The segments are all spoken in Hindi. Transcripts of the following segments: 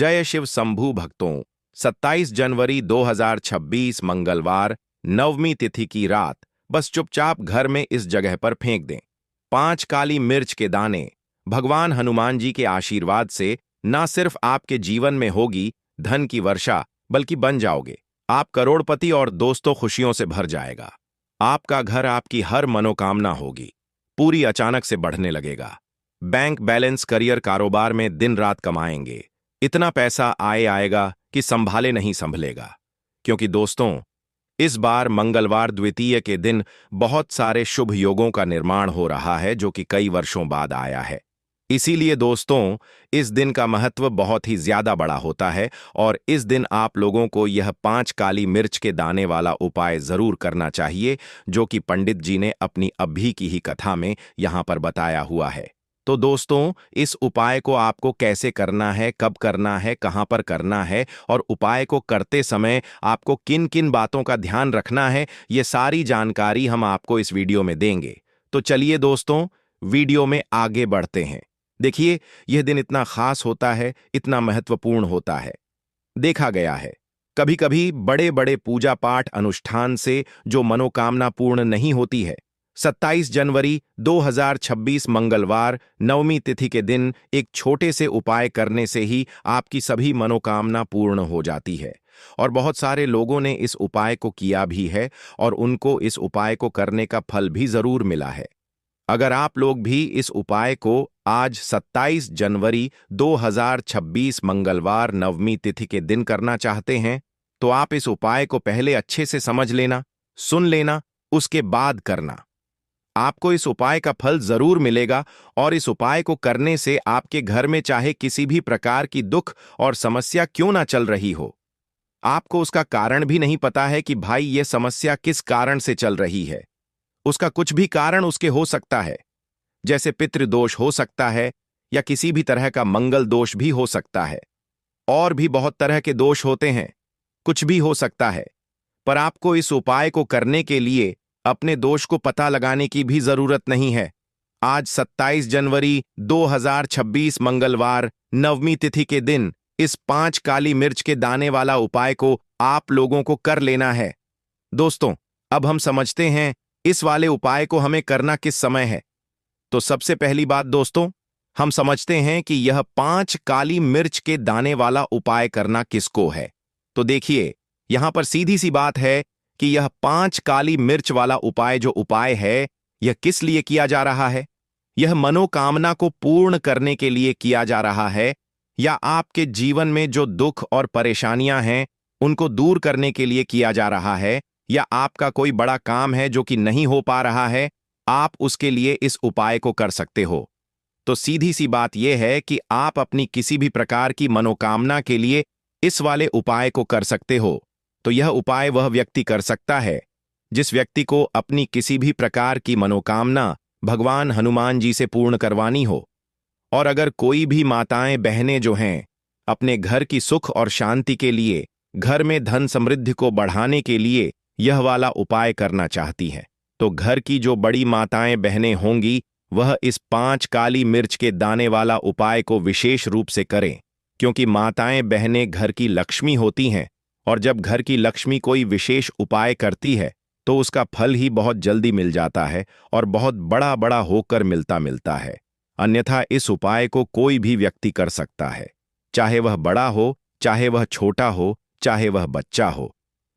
जय शिव शंभू भक्तों। 27 जनवरी 2026 मंगलवार नवमी तिथि की रात बस चुपचाप घर में इस जगह पर फेंक दें 5 काली मिर्च के दाने। भगवान हनुमान जी के आशीर्वाद से ना सिर्फ आपके जीवन में होगी धन की वर्षा, बल्कि बन जाओगे आप करोड़पति और दोस्तों खुशियों से भर जाएगा। आपका घर आपकी हर मनोकामना होगी पूरी अचानक से बढ़ने लगेगा। बैंक बैलेंस, करियर, कारोबार में दिन रात कमाएंगे। इतना पैसा आएगा कि संभाले नहीं संभलेगा। क्योंकि दोस्तों, इस बार मंगलवार द्वितीय के दिन बहुत सारे शुभ योगों का निर्माण हो रहा है जो कि कई वर्षों बाद आया है। इसीलिए दोस्तों, इस दिन का महत्व बहुत ही ज्यादा बड़ा होता है और इस दिन आप लोगों को यह 5 काली मिर्च के दाने वाला उपाय जरूर करना चाहिए जो कि पंडित जी ने अपनी अभी की ही कथा में यहां पर बताया हुआ है। तो दोस्तों, इस उपाय को आपको कैसे करना है, कब करना है, कहां पर करना है और उपाय को करते समय आपको किन किन बातों का ध्यान रखना है, ये सारी जानकारी हम आपको इस वीडियो में देंगे। तो चलिए दोस्तों, वीडियो में आगे बढ़ते हैं। देखिए, यह दिन इतना खास होता है, इतना महत्वपूर्ण होता है। देखा गया है कभी कभी बड़े बड़े पूजा पाठ अनुष्ठान से जो मनोकामना पूर्ण नहीं होती है, 27 जनवरी 2026 मंगलवार नवमी तिथि के दिन एक छोटे से उपाय करने से ही आपकी सभी मनोकामना पूर्ण हो जाती है। और बहुत सारे लोगों ने इस उपाय को किया भी है और उनको इस उपाय को करने का फल भी जरूर मिला है। अगर आप लोग भी इस उपाय को आज 27 जनवरी 2026 मंगलवार नवमी तिथि के दिन करना चाहते हैं, तो आप इस उपाय को पहले अच्छे से समझ लेना, सुन लेना, उसके बाद करना। आपको इस उपाय का फल जरूर मिलेगा और इस उपाय को करने से आपके घर में चाहे किसी भी प्रकार की दुख और समस्या क्यों ना चल रही हो, आपको उसका कारण भी नहीं पता है कि भाई ये समस्या किस कारण से चल रही है। उसका कुछ भी कारण उसके हो सकता है, जैसे पितृदोष हो सकता है या किसी भी तरह का मंगल दोष भी हो सकता है। और भी बहुत तरह के दोष होते हैं, कुछ भी हो सकता है। पर आपको इस उपाय को करने के लिए अपने दोष को पता लगाने की भी जरूरत नहीं है। आज 27 जनवरी 2026 मंगलवार नवमी तिथि के दिन इस 5 काली मिर्च के दाने वाला उपाय को आप लोगों को कर लेना है। दोस्तों, अब हम समझते हैं इस वाले उपाय को हमें करना किस समय है। तो सबसे पहली बात दोस्तों, हम समझते हैं कि यह 5 काली मिर्च के दाने वाला उपाय करना किसको है। तो देखिए, यहां पर सीधी सी बात है कि यह 5 काली मिर्च वाला उपाय जो उपाय है, यह किस लिए किया जा रहा है। यह मनोकामना को पूर्ण करने के लिए किया जा रहा है, या आपके जीवन में जो दुख और परेशानियां हैं उनको दूर करने के लिए किया जा रहा है, या आपका कोई बड़ा काम है जो कि नहीं हो पा रहा है, आप उसके लिए इस उपाय को कर सकते हो। तो सीधी सी बात यह है कि आप अपनी किसी भी प्रकार की मनोकामना के लिए इस वाले उपाय को कर सकते हो। तो यह उपाय वह व्यक्ति कर सकता है जिस व्यक्ति को अपनी किसी भी प्रकार की मनोकामना भगवान हनुमान जी से पूर्ण करवानी हो। और अगर कोई भी माताएं बहनें जो हैं अपने घर की सुख और शांति के लिए, घर में धन समृद्धि को बढ़ाने के लिए यह वाला उपाय करना चाहती है, तो घर की जो बड़ी माताएं बहनें होंगी वह इस 5 काली मिर्च के दाने वाला उपाय को विशेष रूप से करें। क्योंकि माताएं बहनें घर की लक्ष्मी होती हैं और जब घर की लक्ष्मी कोई विशेष उपाय करती है तो उसका फल ही बहुत जल्दी मिल जाता है और बहुत बड़ा बड़ा होकर मिलता है। अन्यथा इस उपाय को कोई भी व्यक्ति कर सकता है, चाहे वह बड़ा हो, चाहे वह छोटा हो, चाहे वह बच्चा हो।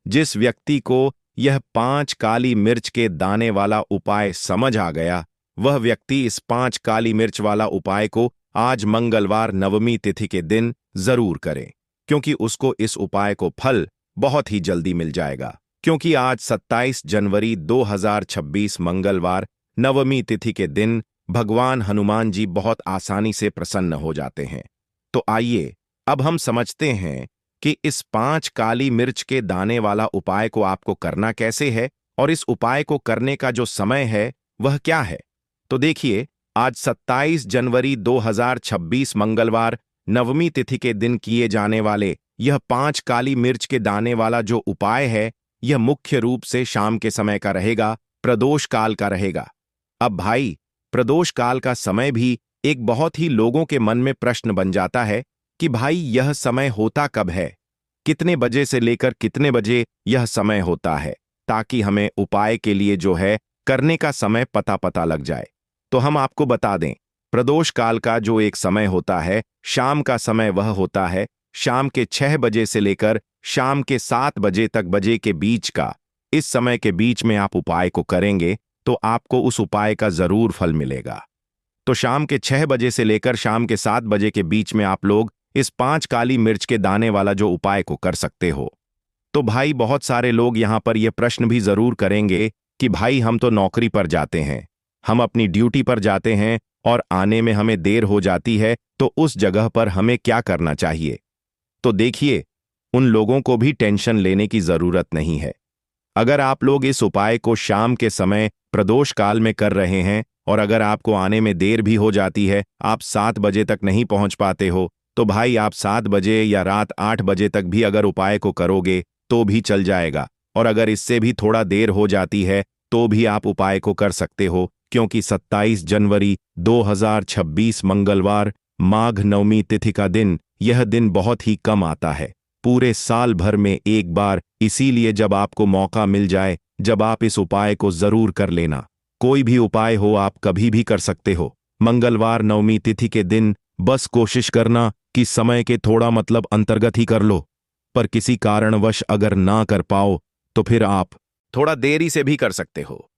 जिस व्यक्ति को यह 5 काली मिर्च के दाने वाला उपाय समझ आ गया, वह व्यक्ति इस 5 काली मिर्च वाला उपाय को आज मंगलवार नवमी तिथि के दिन जरूर करे, क्योंकि उसको इस उपाय को फल बहुत ही जल्दी मिल जाएगा। क्योंकि आज 27 जनवरी 2026 मंगलवार नवमी तिथि के दिन भगवान हनुमान जी बहुत आसानी से प्रसन्न हो जाते हैं। तो आइए अब हम समझते हैं कि इस 5 काली मिर्च के दाने वाला उपाय को आपको करना कैसे है और इस उपाय को करने का जो समय है वह क्या है। तो देखिए, आज 27 जनवरी 2026 मंगलवार नवमी तिथि के दिन किए जाने वाले यह 5 काली मिर्च के दाने वाला जो उपाय है, यह मुख्य रूप से शाम के समय का रहेगा, प्रदोष काल का रहेगा। अब भाई, प्रदोष काल का समय भी एक बहुत ही लोगों के मन में प्रश्न बन जाता है कि भाई यह समय होता कब है, कितने बजे से लेकर कितने बजे यह समय होता है, ताकि हमें उपाय के लिए जो है करने का समय पता लग जाए। तो हम आपको बता दें, प्रदोष काल का जो एक समय होता है, शाम का समय वह होता है शाम के 6 बजे से लेकर शाम के 7 बजे तक बजे के बीच का। इस समय के बीच में आप उपाय को करेंगे तो आपको उस उपाय का जरूर फल मिलेगा। तो शाम के 6 बजे से लेकर शाम के 7 बजे के बीच में आप लोग इस 5 काली मिर्च के दाने वाला जो उपाय को कर सकते हो। तो भाई बहुत सारे लोग यहां पर यह प्रश्न भी जरूर करेंगे कि भाई हम तो नौकरी पर जाते हैं, हम अपनी ड्यूटी पर जाते हैं और आने में हमें देर हो जाती है, तो उस जगह पर हमें क्या करना चाहिए। तो देखिए, उन लोगों को भी टेंशन लेने की जरूरत नहीं है। अगर आप लोग इस उपाय को शाम के समय प्रदोष काल में कर रहे हैं और अगर आपको आने में देर भी हो जाती है, आप 7 बजे तक नहीं पहुंच पाते हो, तो भाई आप 7 बजे या रात 8 बजे तक भी अगर उपाय को करोगे तो भी चल जाएगा। और अगर इससे भी थोड़ा देर हो जाती है तो भी आप उपाय को कर सकते हो, क्योंकि 27 जनवरी 2026 मंगलवार माघ नवमी तिथि का दिन, यह दिन बहुत ही कम आता है, पूरे साल भर में एक बार। इसीलिए जब आपको मौका मिल जाए, जब आप इस उपाय को जरूर कर लेना। कोई भी उपाय हो आप कभी भी कर सकते हो। मंगलवार नवमी तिथि के दिन बस कोशिश करना कि समय के थोड़ा अंतर्गत ही कर लो, पर किसी कारणवश अगर ना कर पाओ तो फिर आप थोड़ा देरी से भी कर सकते हो,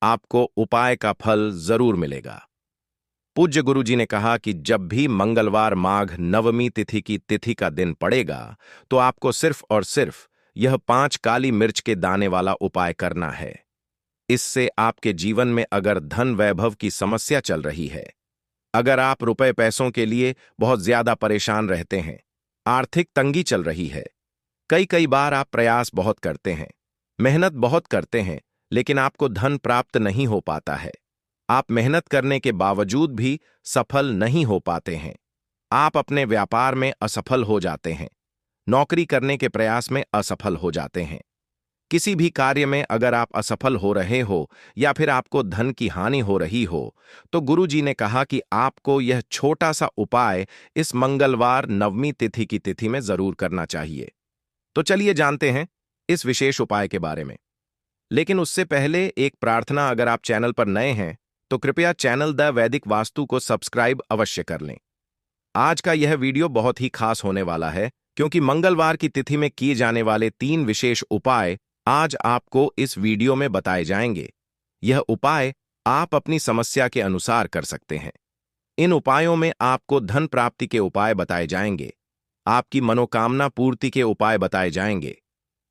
आपको उपाय का फल जरूर मिलेगा। पूज्य गुरुजी ने कहा कि जब भी मंगलवार माघ नवमी तिथि की तिथि का दिन पड़ेगा तो आपको सिर्फ और सिर्फ यह 5 काली मिर्च के दाने वाला उपाय करना है। इससे आपके जीवन में अगर धन वैभव की समस्या चल रही है, अगर आप रुपए पैसों के लिए बहुत ज्यादा परेशान रहते हैं, आर्थिक तंगी चल रही है, कई बार आप प्रयास बहुत करते हैं, मेहनत बहुत करते हैं, लेकिन आपको धन प्राप्त नहीं हो पाता है, आप मेहनत करने के बावजूद भी सफल नहीं हो पाते हैं, आप अपने व्यापार में असफल हो जाते हैं, नौकरी करने के प्रयास में असफल हो जाते हैं, किसी भी कार्य में अगर आप असफल हो रहे हो या फिर आपको धन की हानि हो रही हो, तो गुरुजी ने कहा कि आपको यह छोटा सा उपाय इस मंगलवार नवमी तिथि की तिथि में जरूर करना चाहिए। तो चलिए जानते हैं इस विशेष उपाय के बारे में। लेकिन उससे पहले एक प्रार्थना, अगर आप चैनल पर नए हैं तो कृपया चैनल द वैदिक वास्तु को सब्सक्राइब अवश्य कर लें। आज का यह वीडियो बहुत ही खास होने वाला है, क्योंकि मंगलवार की तिथि में किए जाने वाले 3 विशेष उपाय आज आपको इस वीडियो में बताए जाएंगे। यह उपाय आप अपनी समस्या के अनुसार कर सकते हैं। इन उपायों में आपको धन प्राप्ति के उपाय बताए जाएंगे, आपकी मनोकामना पूर्ति के उपाय बताए जाएंगे।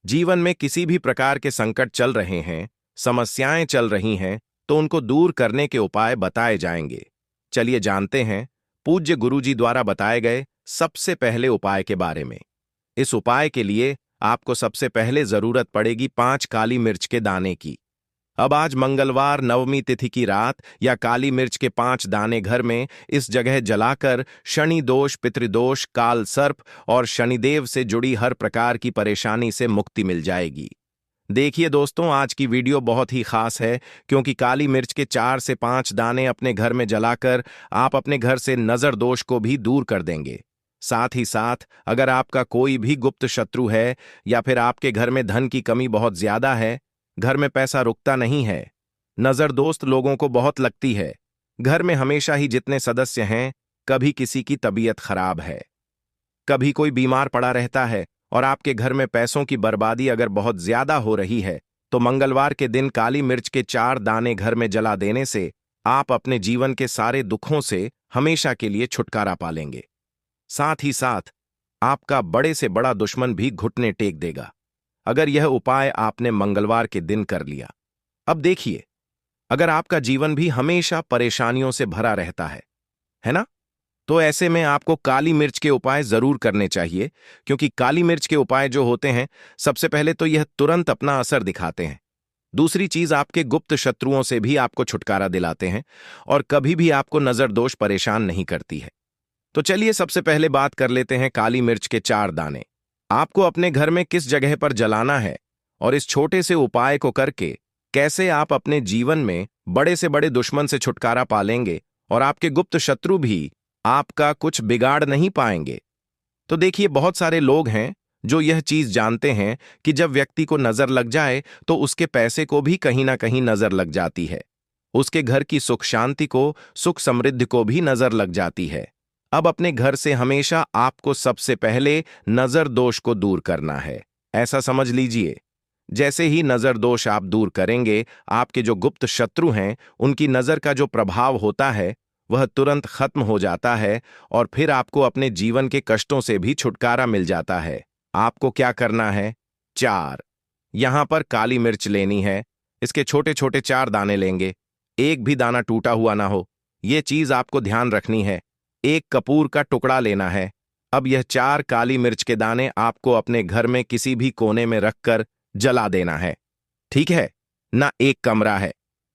जीवन में किसी भी प्रकार के संकट चल रहे हैं, समस्याएं चल रही हैं, तो उनको दूर करने के उपाय बताए जाएंगे। चलिए जानते हैं पूज्य गुरुजी द्वारा बताए गए सबसे पहले उपाय के बारे में। इस उपाय के लिए आपको सबसे पहले जरूरत पड़ेगी 5 काली मिर्च के दाने की। अब आज मंगलवार नवमी तिथि की रात या काली मिर्च के 5 दाने घर में इस जगह जलाकर शनि दोष, पितृदोष, काल सर्प और शनिदेव से जुड़ी हर प्रकार की परेशानी से मुक्ति मिल जाएगी। देखिए दोस्तों, आज की वीडियो बहुत ही खास है, क्योंकि काली मिर्च के 4 से 5 दाने अपने घर में जलाकर आप अपने घर से नजर दोष को भी दूर कर देंगे। साथ ही साथ अगर आपका कोई भी गुप्त शत्रु है या फिर आपके घर में धन की कमी बहुत ज्यादा है, घर में पैसा रुकता नहीं है, नजर दोस्त लोगों को बहुत लगती है, घर में हमेशा ही जितने सदस्य हैं, कभी किसी की तबीयत खराब है, कभी कोई बीमार पड़ा रहता है और आपके घर में पैसों की बर्बादी अगर बहुत ज्यादा हो रही है, तो मंगलवार के दिन काली मिर्च के 4 दाने घर में जला देने से आप अपने जीवन के सारे दुखों से हमेशा के लिए छुटकारा पा लेंगे। साथ ही साथ आपका बड़े से बड़ा दुश्मन भी घुटने टेक देगा, अगर यह उपाय आपने मंगलवार के दिन कर लिया। अब देखिए, अगर आपका जीवन भी हमेशा परेशानियों से भरा रहता है ना, तो ऐसे में आपको काली मिर्च के उपाय जरूर करने चाहिए, क्योंकि काली मिर्च के उपाय जो होते हैं, सबसे पहले तो यह तुरंत अपना असर दिखाते हैं। दूसरी चीज, आपके गुप्त शत्रुओं से भी आपको छुटकारा दिलाते हैं और कभी भी आपको नजर दोष परेशान नहीं करती है। तो चलिए सबसे पहले बात कर लेते हैं काली मिर्च के 4 दाने आपको अपने घर में किस जगह पर जलाना है और इस छोटे से उपाय को करके कैसे आप अपने जीवन में बड़े से बड़े दुश्मन से छुटकारा पालेंगे और आपके गुप्त शत्रु भी आपका कुछ बिगाड़ नहीं पाएंगे। तो देखिए, बहुत सारे लोग हैं जो यह चीज जानते हैं कि जब व्यक्ति को नजर लग जाए तो उसके पैसे को भी कहीं ना कहीं नजर लग जाती है, उसके घर की सुख शांति को, सुख समृद्धि को भी नजर लग जाती है। अब अपने घर से हमेशा आपको सबसे पहले नजर दोष को दूर करना है। ऐसा समझ लीजिए, जैसे ही नजर दोष आप दूर करेंगे, आपके जो गुप्त शत्रु हैं उनकी नजर का जो प्रभाव होता है वह तुरंत खत्म हो जाता है, और फिर आपको अपने जीवन के कष्टों से भी छुटकारा मिल जाता है। आपको क्या करना है? 4 यहां पर काली मिर्च लेनी है। इसके छोटे छोटे 4 दाने लेंगे, एक भी दाना टूटा हुआ ना हो, यह चीज आपको ध्यान रखनी है। एक कपूर का टुकड़ा लेना है। अब यह 4 काली मिर्च के दाने आपको अपने घर में किसी भी कोने में रखकर जला देना है। ठीक है ना? एक कमरा है,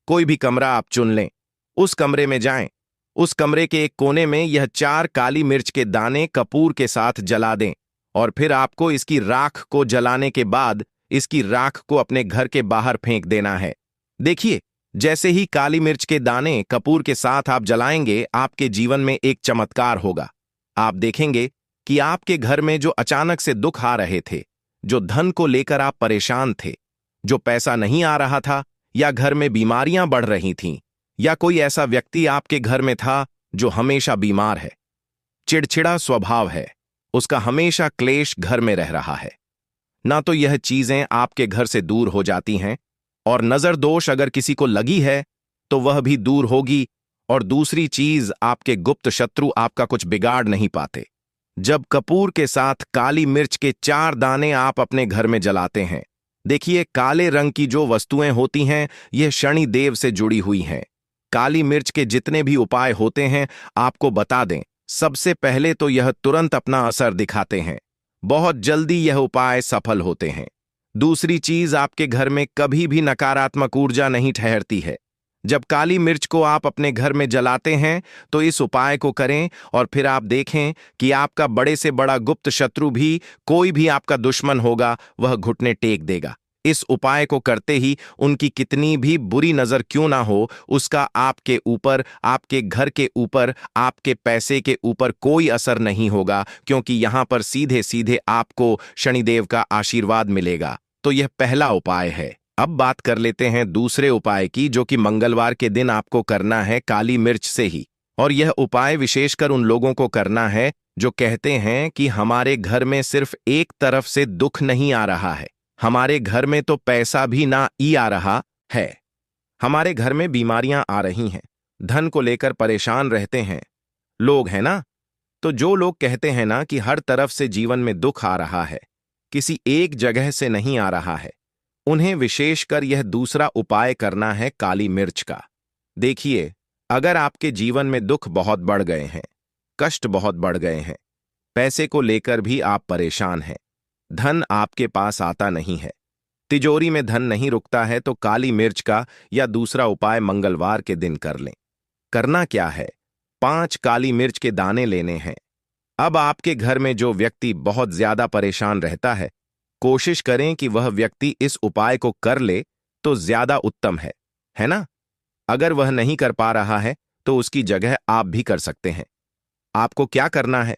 कोई भी कमरा आप चुन लें, उस कमरे में जाएं, उस कमरे के एक कोने में यह 4 काली मिर्च के दाने कपूर के साथ जला दें, और फिर आपको इसकी राख को जलाने के बाद इसकी राख को अपने घर के बाहर फेंक देना है। देखिए, जैसे ही काली मिर्च के दाने कपूर के साथ आप जलाएंगे, आपके जीवन में एक चमत्कार होगा। आप देखेंगे कि आपके घर में जो अचानक से दुख आ रहे थे, जो धन को लेकर आप परेशान थे, जो पैसा नहीं आ रहा था, या घर में बीमारियां बढ़ रही थीं, या कोई ऐसा व्यक्ति आपके घर में था जो हमेशा बीमार है, चिड़चिड़ा स्वभाव है, उसका हमेशा क्लेश घर में रह रहा है, ना तो यह चीजें आपके घर से दूर हो जाती हैं, और नजर दोष अगर किसी को लगी है तो वह भी दूर होगी, और दूसरी चीज, आपके गुप्त शत्रु आपका कुछ बिगाड़ नहीं पाते। जब कपूर के साथ काली मिर्च के 4 दाने आप अपने घर में जलाते हैं, देखिए, काले रंग की जो वस्तुएं होती हैं यह शनि देव से जुड़ी हुई हैं। काली मिर्च के जितने भी उपाय होते हैं, आपको बता दें, सबसे पहले तो यह तुरंत अपना असर दिखाते हैं, बहुत जल्दी यह उपाय सफल होते हैं। दूसरी चीज, आपके घर में कभी भी नकारात्मक ऊर्जा नहीं ठहरती है। जब काली मिर्च को आप अपने घर में जलाते हैं तो इस उपाय को करें, और फिर आप देखें कि आपका बड़े से बड़ा गुप्त शत्रु भी, कोई भी आपका दुश्मन होगा, वह घुटने टेक देगा। इस उपाय को करते ही उनकी कितनी भी बुरी नजर क्यों ना हो, उसका आपके ऊपर, आपके घर के ऊपर, आपके पैसे के ऊपर कोई असर नहीं होगा, क्योंकि यहां पर सीधे सीधे आपको शनिदेव का आशीर्वाद मिलेगा। तो यह पहला उपाय है। अब बात कर लेते हैं दूसरे उपाय की, जो कि मंगलवार के दिन आपको करना है काली मिर्च से ही। और यह उपाय विशेषकर उन लोगों को करना है जो कहते हैं कि हमारे घर में सिर्फ एक तरफ से दुख नहीं आ रहा है, हमारे घर में तो पैसा भी ना ही आ रहा है, हमारे घर में बीमारियां आ रही हैं, धन को लेकर परेशान रहते हैं लोग, है ना? तो जो लोग कहते हैं ना कि हर तरफ से जीवन में दुख आ रहा है, किसी एक जगह से नहीं आ रहा है, उन्हें विशेषकर यह दूसरा उपाय करना है काली मिर्च का। देखिए, अगर आपके जीवन में दुख बहुत बढ़ गए हैं, कष्ट बहुत बढ़ गए हैं, पैसे को लेकर भी आप परेशान हैं, धन आपके पास आता नहीं है, तिजोरी में धन नहीं रुकता है, तो काली मिर्च का या दूसरा उपाय मंगलवार के दिन कर लें। करना क्या है? 5 काली मिर्च के दाने लेने हैं। अब आपके घर में जो व्यक्ति बहुत ज्यादा परेशान रहता है, कोशिश करें कि वह व्यक्ति इस उपाय को कर ले तो ज्यादा उत्तम है ना? अगर वह नहीं कर पा रहा है तो उसकी जगह आप भी कर सकते हैं। आपको क्या करना है?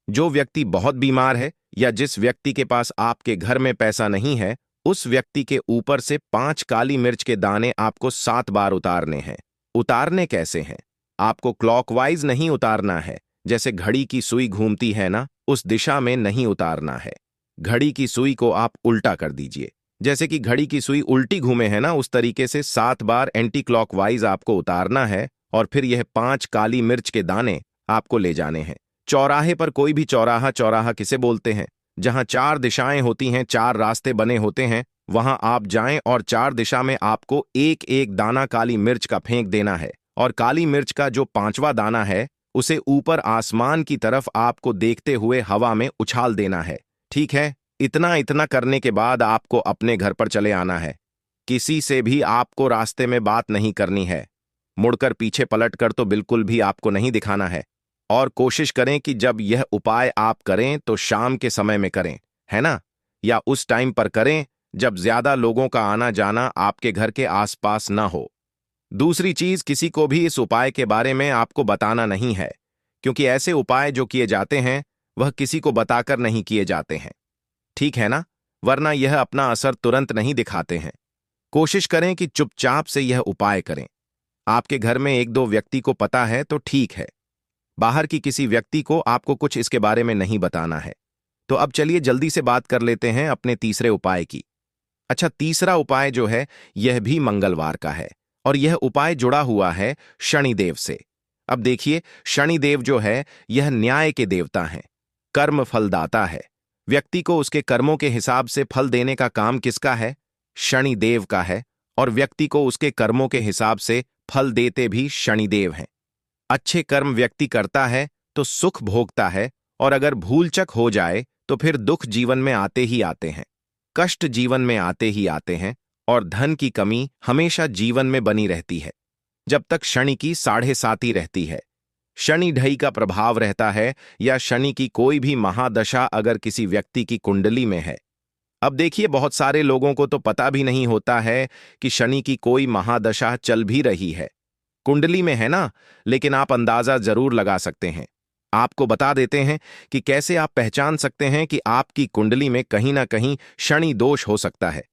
जो व्यक्ति बहुत बीमार है, या जिस व्यक्ति के पास आपके घर में पैसा नहीं है, उस व्यक्ति के ऊपर से 5 काली मिर्च के दाने आपको 7 बार उतारने हैं। उतारने कैसे हैं? आपको क्लॉकवाइज नहीं उतारना है, जैसे घड़ी की सुई घूमती है ना, उस दिशा में नहीं उतारना है। घड़ी की सुई को आप उल्टा कर दीजिए, जैसे कि घड़ी की सुई उल्टी घूमे है ना, उस तरीके से 7 बार एंटी क्लॉकवाइज आपको उतारना है, और फिर यह 5 काली मिर्च के दाने आपको ले जाने हैं। चौराहे पर, कोई भी चौराहा, चौराहा किसे बोलते हैं, जहां 4 दिशाएं होती हैं, 4 रास्ते बने होते हैं, वहां आप जाएं और 4 दिशा में आपको एक एक दाना काली मिर्च का फेंक देना है, और काली मिर्च का जो 5वां दाना है उसे ऊपर आसमान की तरफ आपको देखते हुए हवा में उछाल देना है। ठीक है? इतना इतना करने के बाद आपको अपने घर पर चले आना है। किसी से भी आपको रास्ते में बात नहीं करनी है, मुड़कर पीछे पलटकर तो बिल्कुल भी आपको नहीं दिखाना है। और कोशिश करें कि जब यह उपाय आप करें तो शाम के समय में करें, है ना? या उस टाइम पर करें जब ज्यादा लोगों का आना जाना आपके घर के आसपास ना हो। दूसरी चीज, किसी को भी इस उपाय के बारे में आपको बताना नहीं है, क्योंकि ऐसे उपाय जो किए जाते हैं वह किसी को बताकर नहीं किए जाते हैं, ठीक है ना? वरना यह अपना असर तुरंत नहीं दिखाते हैं। कोशिश करें कि चुपचाप से यह उपाय करें। आपके घर में एक दो व्यक्ति को पता है तो ठीक है, बाहर की किसी व्यक्ति को आपको कुछ इसके बारे में नहीं बताना है। तो अब चलिए जल्दी से बात कर लेते हैं अपने तीसरे उपाय की। अच्छा, तीसरा उपाय जो है यह भी मंगलवार का है और यह उपाय जुड़ा हुआ है शनिदेव से। अब देखिए, शनिदेव जो है यह न्याय के देवता हैं, कर्म फलदाता है। व्यक्ति को उसके कर्मों के हिसाब से फल देने का काम किसका है? शनिदेव का है। और व्यक्ति को उसके कर्मों के हिसाब से फल देते भी शनिदेव हैं। अच्छे कर्म व्यक्ति करता है तो सुख भोगता है, और अगर भूलचक हो जाए तो फिर दुख जीवन में आते ही आते हैं, कष्ट जीवन में आते ही आते हैं, और धन की कमी हमेशा जीवन में बनी रहती है जब तक शनि की 7.5 रहती है। शनि ढई का प्रभाव रहता है या शनि की कोई भी महादशा अगर किसी व्यक्ति की कुंडली में है। अब देखिए, बहुत सारे लोगों को तो पता भी नहीं होता है कि शनि की कोई महादशा चल भी रही है, कुंडली में है ना, लेकिन आप अंदाजा जरूर लगा सकते हैं। आपको बता देते हैं कि कैसे आप पहचान सकते हैं कि आपकी कुंडली में कहीं ना कहीं शनि दोष हो सकता है।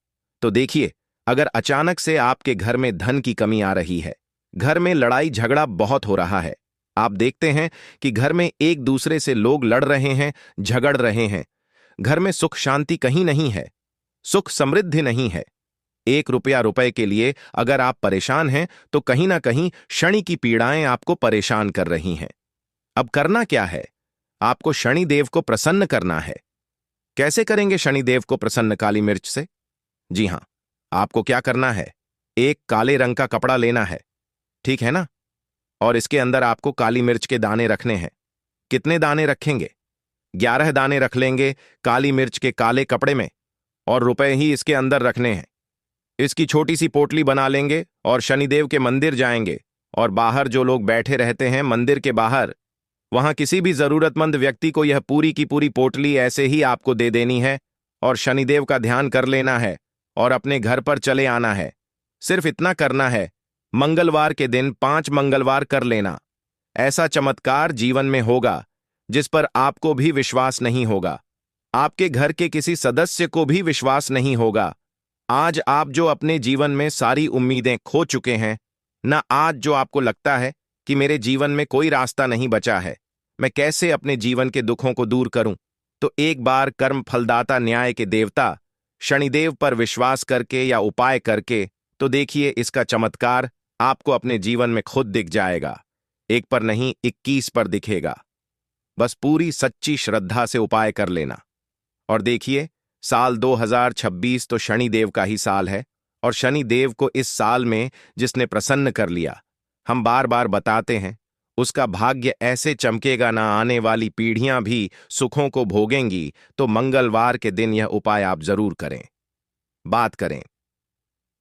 तो देखिए, अगर अचानक से आपके घर में धन की कमी आ रही है, घर में लड़ाई झगड़ा बहुत हो रहा है, आप देखते हैं कि घर में एक दूसरे से लोग लड़ रहे हैं, झगड़ रहे हैं, घर में सुख शांति कहीं नहीं है, सुख समृद्धि नहीं है, 1 रुपया के लिए अगर आप परेशान हैं तो कहीं ना कहीं शनि की पीड़ाएं आपको परेशान कर रही हैं। अब करना क्या है? आपको शनिदेव को प्रसन्न करना है। कैसे करेंगे शनिदेव को प्रसन्न? काली मिर्च से। जी हां, आपको क्या करना है, एक काले रंग का कपड़ा लेना है, ठीक है ना, और इसके अंदर आपको काली मिर्च के दाने रखने हैं। कितने दाने रखेंगे? 11 दाने रख लेंगे काली मिर्च के काले कपड़े में, और रुपए ही इसके अंदर रखने हैं। इसकी छोटी सी पोटली बना लेंगे और शनिदेव के मंदिर जाएंगे, और बाहर जो लोग बैठे रहते हैं मंदिर के बाहर, वहां किसी भी जरूरतमंद व्यक्ति को यह पूरी की पूरी पोटली ऐसे ही आपको दे देनी है, और शनिदेव का ध्यान कर लेना है और अपने घर पर चले आना है। सिर्फ इतना करना है। मंगलवार के दिन 5 मंगलवार कर लेना। ऐसा चमत्कार जीवन में होगा जिस पर आपको भी विश्वास नहीं होगा, आपके घर के किसी सदस्य को भी विश्वास नहीं होगा। आज आप जो अपने जीवन में सारी उम्मीदें खो चुके हैं ना, आज जो आपको लगता है कि मेरे जीवन में कोई रास्ता नहीं बचा है, मैं कैसे अपने जीवन के दुखों को दूर करूं, तो एक बार कर्म फलदाता न्याय के देवता शनिदेव पर विश्वास करके या उपाय करके तो देखिए, इसका चमत्कार आपको अपने जीवन में खुद दिख जाएगा। एक पर नहीं, 21 पर दिखेगा। बस पूरी सच्ची श्रद्धा से उपाय कर लेना। और देखिए, साल 2026 तो शनिदेव का ही साल है, और शनिदेव को इस साल में जिसने प्रसन्न कर लिया, हम बार बार बताते हैं, उसका भाग्य ऐसे चमकेगा ना, आने वाली पीढ़ियां भी सुखों को भोगेंगी। तो मंगलवार के दिन यह उपाय आप जरूर करें। बात करें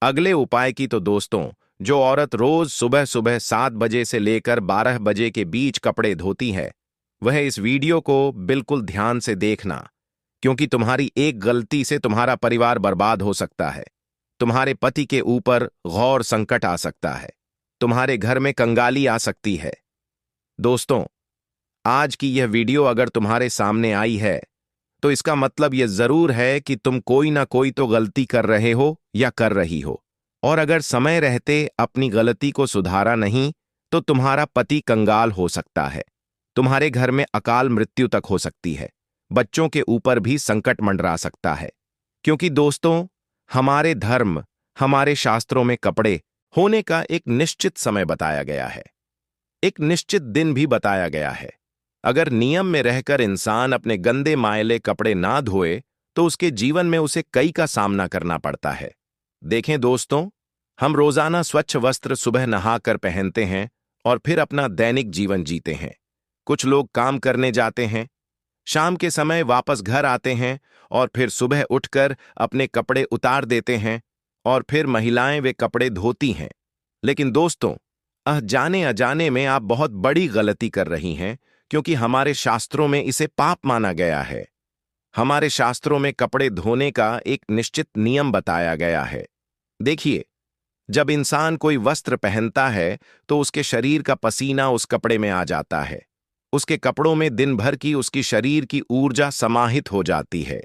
अगले उपाय की, तो दोस्तों, जो औरत रोज सुबह सुबह 7 बजे से लेकर 12 बजे के बीच कपड़े धोती है, वह इस वीडियो को बिल्कुल ध्यान से देखना, क्योंकि तुम्हारी एक गलती से तुम्हारा परिवार बर्बाद हो सकता है, तुम्हारे पति के ऊपर घोर संकट आ सकता है, तुम्हारे घर में कंगाली आ सकती है। दोस्तों, आज की यह वीडियो अगर तुम्हारे सामने आई है तो इसका मतलब यह जरूर है कि तुम कोई ना कोई तो गलती कर रहे हो या कर रही हो, और अगर समय रहते अपनी गलती को सुधारा नहीं तो तुम्हारा पति कंगाल हो सकता है, तुम्हारे घर में अकाल मृत्यु तक हो सकती है, बच्चों के ऊपर भी संकट मंडरा सकता है। क्योंकि दोस्तों, हमारे धर्म, हमारे शास्त्रों में कपड़े होने का एक निश्चित समय बताया गया है, एक निश्चित दिन भी बताया गया है। अगर नियम में रहकर इंसान अपने गंदे मायले कपड़े ना धोए तो उसके जीवन में उसे कई का सामना करना पड़ता है। देखें दोस्तों, हम रोजाना स्वच्छ वस्त्र सुबह नहाकर पहनते हैं और फिर अपना दैनिक जीवन जीते हैं। कुछ लोग काम करने जाते हैं, शाम के समय वापस घर आते हैं और फिर सुबह उठकर अपने कपड़े उतार देते हैं, और फिर महिलाएं वे कपड़े धोती हैं। लेकिन दोस्तों, जाने अजाने में आप बहुत बड़ी गलती कर रही हैं, क्योंकि हमारे शास्त्रों में इसे पाप माना गया है। हमारे शास्त्रों में कपड़े धोने का एक निश्चित नियम बताया गया है। देखिए, जब इंसान कोई वस्त्र पहनता है तो उसके शरीर का पसीना उस कपड़े में आ जाता है, उसके कपड़ों में दिन भर की उसकी शरीर की ऊर्जा समाहित हो जाती है।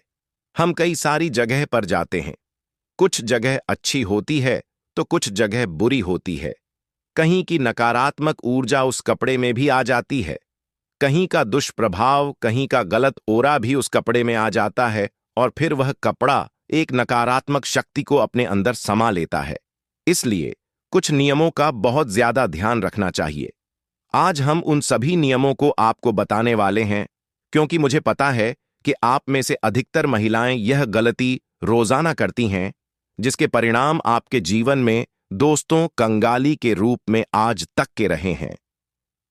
हम कई सारी जगह पर जाते हैं। कुछ जगह अच्छी होती है तो कुछ जगह बुरी होती है। कहीं की नकारात्मक ऊर्जा उस कपड़े में भी आ जाती है। कहीं का दुष्प्रभाव, कहीं का गलत ओरा भी उस कपड़े में आ जाता है और फिर वह कपड़ा एक नकारात्मक शक्ति को अपने अंदर समा लेता है। इसलिए कुछ नियमों का बहुत ज्यादा ध्यान रखना चाहिए। आज हम उन सभी नियमों को आपको बताने वाले हैं, क्योंकि मुझे पता है कि आप में से अधिकतर महिलाएं यह गलती रोजाना करती हैं, जिसके परिणाम आपके जीवन में दोस्तों कंगाली के रूप में आज तक के रहे हैं।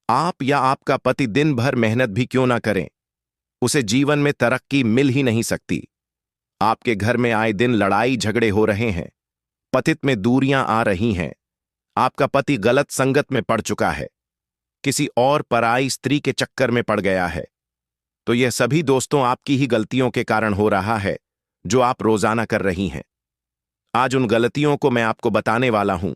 आप या आपका पति दिन भर मेहनत भी क्यों ना करें, उसे जीवन में तरक्की मिल ही नहीं सकती। आपके घर में आए दिन लड़ाई झगड़े हो रहे हैं, पतित में दूरियां आ रही हैं, आपका पति गलत संगत में पड़ चुका है, किसी और पराई स्त्री के चक्कर में पड़ गया है, तो यह सभी दोस्तों आपकी ही गलतियों के कारण हो रहा है जो आप रोजाना कर रही हैं। आज उन गलतियों को मैं आपको बताने वाला हूं,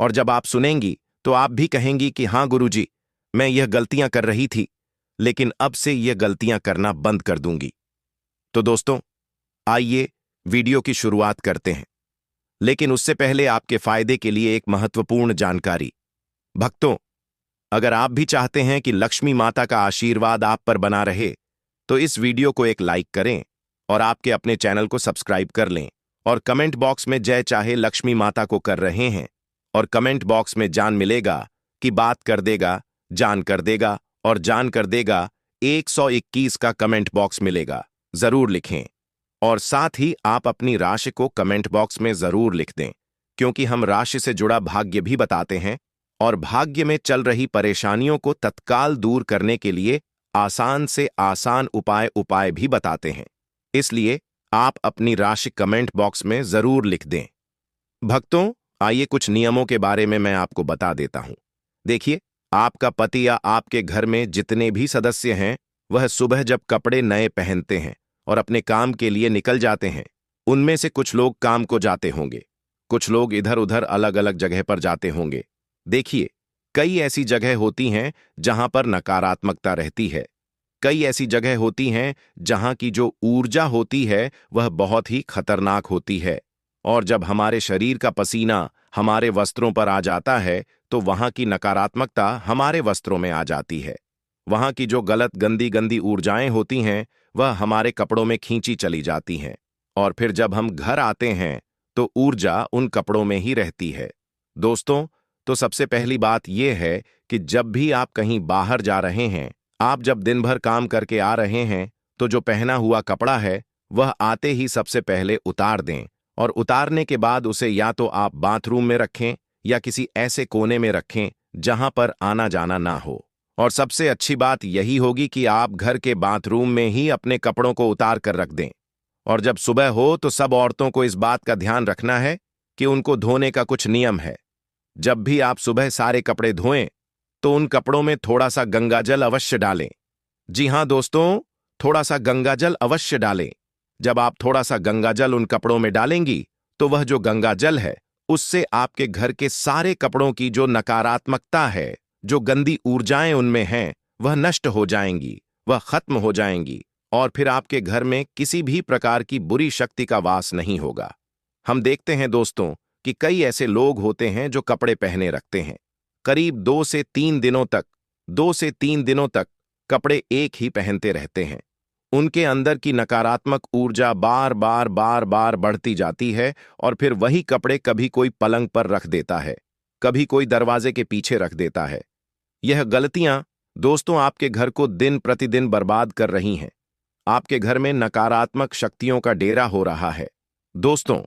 और जब आप सुनेंगी तो आप भी कहेंगी कि हाँ गुरुजी, मैं यह गलतियां कर रही थी, लेकिन अब से यह गलतियां करना बंद कर दूंगी। तो दोस्तों, आइए वीडियो की शुरुआत करते हैं। लेकिन उससे पहले आपके फायदे के लिए एक महत्वपूर्ण जानकारी। भक्तों, अगर आप भी चाहते हैं कि लक्ष्मी माता का आशीर्वाद आप पर बना रहे, तो इस वीडियो को एक लाइक करें और आपके अपने चैनल को सब्सक्राइब कर लें और कमेंट बॉक्स में जय चाहे लक्ष्मी माता को कर रहे हैं, और कमेंट बॉक्स में जान मिलेगा कि बात कर देगा, जान कर देगा और जान कर देगा 121 का कमेंट बॉक्स मिलेगा। जरूर लिखें और साथ ही आप अपनी राशि को कमेंट बॉक्स में जरूर लिख दें, क्योंकि हम राशि से जुड़ा भाग्य भी बताते हैं और भाग्य में चल रही परेशानियों को तत्काल दूर करने के लिए आसान से आसान उपाय भी बताते हैं। इसलिए आप अपनी राशि कमेंट बॉक्स में जरूर लिख दें। भक्तों, आइए कुछ नियमों के बारे में मैं आपको बता देता हूं। देखिए, आपका पति या आपके घर में जितने भी सदस्य हैं, वह सुबह जब कपड़े नए पहनते हैं और अपने काम के लिए निकल जाते हैं, उनमें से कुछ लोग काम को जाते होंगे, कुछ लोग इधर उधर अलग अलग जगह पर जाते होंगे। देखिए, कई ऐसी जगह होती हैं जहां पर नकारात्मकता रहती है। कई ऐसी जगह होती हैं जहां की जो ऊर्जा होती है वह बहुत ही खतरनाक होती है, और जब हमारे शरीर का पसीना हमारे वस्त्रों पर आ जाता है तो वहां की नकारात्मकता हमारे वस्त्रों में आ जाती है। वहां की जो गलत गंदी गंदी ऊर्जाएं होती हैं वह हमारे कपड़ों में खींची चली जाती हैं, और फिर जब हम घर आते हैं तो ऊर्जा उन कपड़ों में ही रहती है। दोस्तों, तो सबसे पहली बात यह है कि जब भी आप कहीं बाहर जा रहे हैं, आप जब दिन भर काम करके आ रहे हैं, तो जो पहना हुआ कपड़ा है वह आते ही सबसे पहले उतार दें, और उतारने के बाद उसे या तो आप बाथरूम में रखें या किसी ऐसे कोने में रखें जहां पर आना जाना ना हो। और सबसे अच्छी बात यही होगी कि आप घर के बाथरूम में ही अपने कपड़ों को उतार कर रख दें। और जब सुबह हो तो सब औरतों को इस बात का ध्यान रखना है कि उनको धोने का कुछ नियम है। जब भी आप सुबह सारे कपड़े धोएं तो उन कपड़ों में थोड़ा सा गंगाजल अवश्य डालें। जी हां दोस्तों, थोड़ा सा गंगाजल अवश्य डालें। जब आप थोड़ा सा गंगाजल उन कपड़ों में डालेंगी तो वह जो गंगाजल है उससे आपके घर के सारे कपड़ों की जो नकारात्मकता है, जो गंदी ऊर्जाएं उनमें हैं, वह नष्ट हो जाएंगी, वह खत्म हो जाएंगी, और फिर आपके घर में किसी भी प्रकार की बुरी शक्ति का वास नहीं होगा। हम देखते हैं दोस्तों कि कई ऐसे लोग होते हैं जो कपड़े पहने रखते हैं, करीब 2 से 3 दिनों तक कपड़े एक ही पहनते रहते हैं। उनके अंदर की नकारात्मक ऊर्जा बार बार बढ़ती जाती है, और फिर वही कपड़े कभी कोई पलंग पर रख देता है, कभी कोई दरवाजे के पीछे रख देता है। यह गलतियां दोस्तों आपके घर को दिन प्रतिदिन बर्बाद कर रही हैं। आपके घर में नकारात्मक शक्तियों का डेरा हो रहा है। दोस्तों,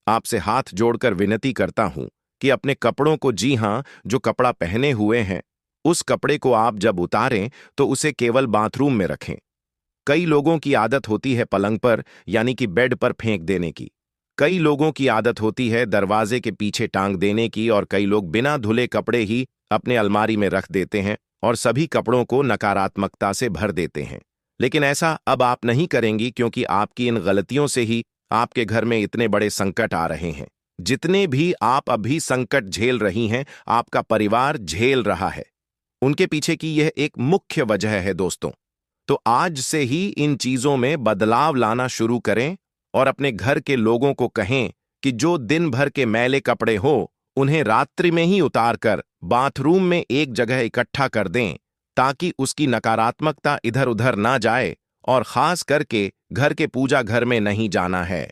आपसे हाथ जोड़कर विनती करता हूं कि अपने कपड़ों को, जी हां, जो कपड़ा पहने हुए हैं, उस कपड़े को आप जब उतारें तो उसे केवल बाथरूम में रखें। कई लोगों की आदत होती है पलंग पर यानी कि बेड पर फेंक देने की। कई लोगों की आदत होती है दरवाजे के पीछे टांग देने की, और कई लोग बिना धुले कपड़े ही अपने अलमारी में रख देते हैं और सभी कपड़ों को नकारात्मकता से भर देते हैं। लेकिन ऐसा अब आप नहीं करेंगी, क्योंकि आपकी इन गलतियों से ही आपके घर में इतने बड़े संकट आ रहे हैं। जितने भी आप अभी संकट झेल रही हैं, आपका परिवार झेल रहा है। उनके पीछे की यह एक मुख्य वजह है दोस्तों। तो आज से ही इन चीजों में बदलाव लाना शुरू करें और अपने घर के लोगों को कहें कि जो दिन भर के मैले कपड़े हो उन्हें रात्रि में ही उतार कर बाथरूम में एक जगह इकट्ठा कर दें, ताकि उसकी नकारात्मकता इधर उधर ना जाए और खास करके घर के पूजा घर में नहीं जाना है।